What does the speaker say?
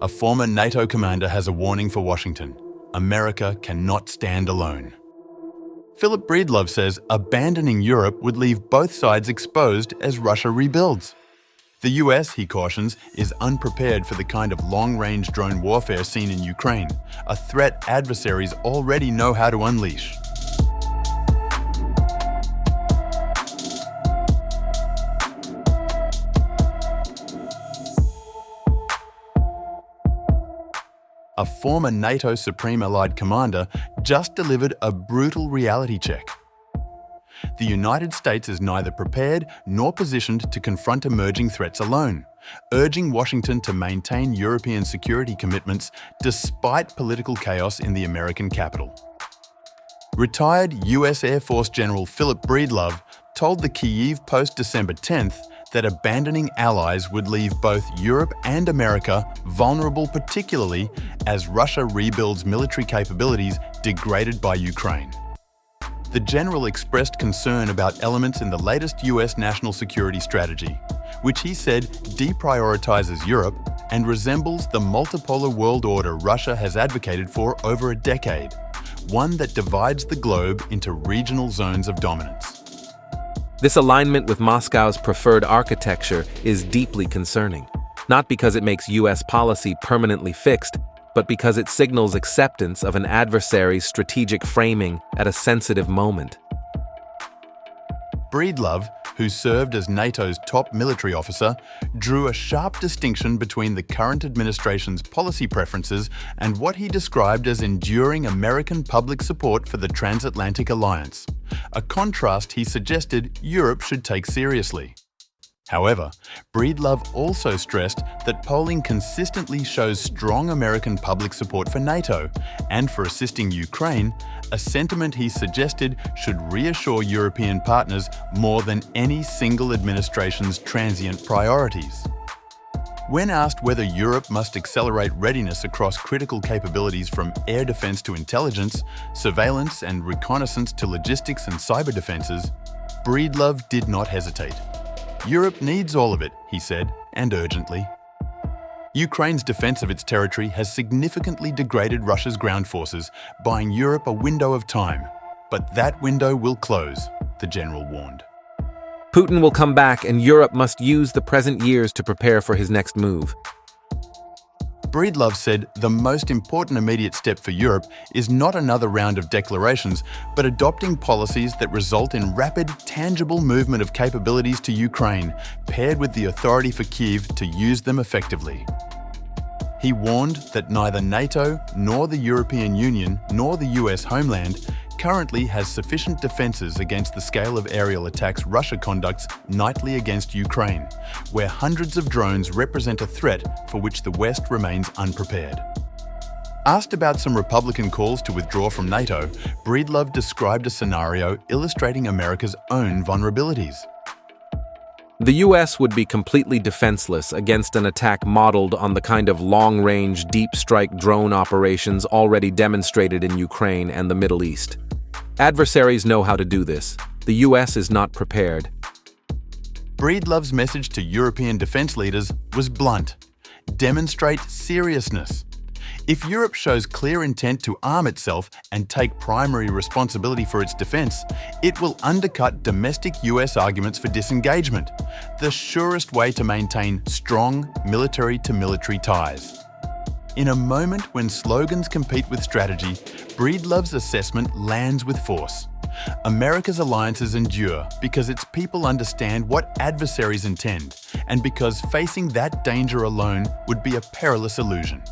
A former NATO commander has a warning for Washington. America cannot stand alone. Philip Breedlove says abandoning Europe would leave both sides exposed as Russia rebuilds. The US, he cautions, is unprepared for the kind of long-range drone warfare seen in Ukraine, a threat adversaries already know how to unleash. A former NATO Supreme Allied commander just delivered a brutal reality check. The United States is neither prepared nor positioned to confront emerging threats alone, urging Washington to maintain European security commitments despite political chaos in the American capital. Retired US Air Force General Philip Breedlove told the Kyiv Post December 10th that abandoning allies would leave both Europe and America vulnerable, particularly as Russia rebuilds military capabilities degraded by Ukraine. The general expressed concern about elements in the latest US national security strategy, which he said deprioritizes Europe and resembles the multipolar world order Russia has advocated for over a decade, one that divides the globe into regional zones of dominance. This alignment with Moscow's preferred architecture is deeply concerning, not because it makes US policy permanently fixed, but because it signals acceptance of an adversary's strategic framing at a sensitive moment. Breedlove, who served as NATO's top military officer, drew a sharp distinction between the current administration's policy preferences and what he described as enduring American public support for the transatlantic alliance, a contrast he suggested Europe should take seriously. However, Breedlove also stressed that polling consistently shows strong American public support for NATO and for assisting Ukraine, a sentiment he suggested should reassure European partners more than any single administration's transient priorities. When asked whether Europe must accelerate readiness across critical capabilities from air defense to intelligence, surveillance and reconnaissance to logistics and cyber defenses, Breedlove did not hesitate. Europe needs all of it, he said, and urgently. Ukraine's defense of its territory has significantly degraded Russia's ground forces, buying Europe a window of time. But that window will close, the general warned. Putin will come back and Europe must use the present years to prepare for his next move. Breedlove said the most important immediate step for Europe is not another round of declarations, but adopting policies that result in rapid, tangible movement of capabilities to Ukraine, paired with the authority for Kyiv to use them effectively. He warned that neither NATO, nor the European Union, nor the US homeland currently has sufficient defences against the scale of aerial attacks Russia conducts nightly against Ukraine, where hundreds of drones represent a threat for which the West remains unprepared. Asked about some Republican calls to withdraw from NATO, Breedlove described a scenario illustrating America's own vulnerabilities. The US would be completely defenseless against an attack modeled on the kind of long-range, deep-strike drone operations already demonstrated in Ukraine and the Middle East. Adversaries know how to do this. The US is not prepared. Breedlove's message to European defense leaders was blunt. Demonstrate seriousness. If Europe shows clear intent to arm itself and take primary responsibility for its defense, it will undercut domestic US arguments for disengagement, the surest way to maintain strong military-to-military ties. In a moment when slogans compete with strategy, Breedlove's assessment lands with force. America's alliances endure because its people understand what adversaries intend, and because facing that danger alone would be a perilous illusion.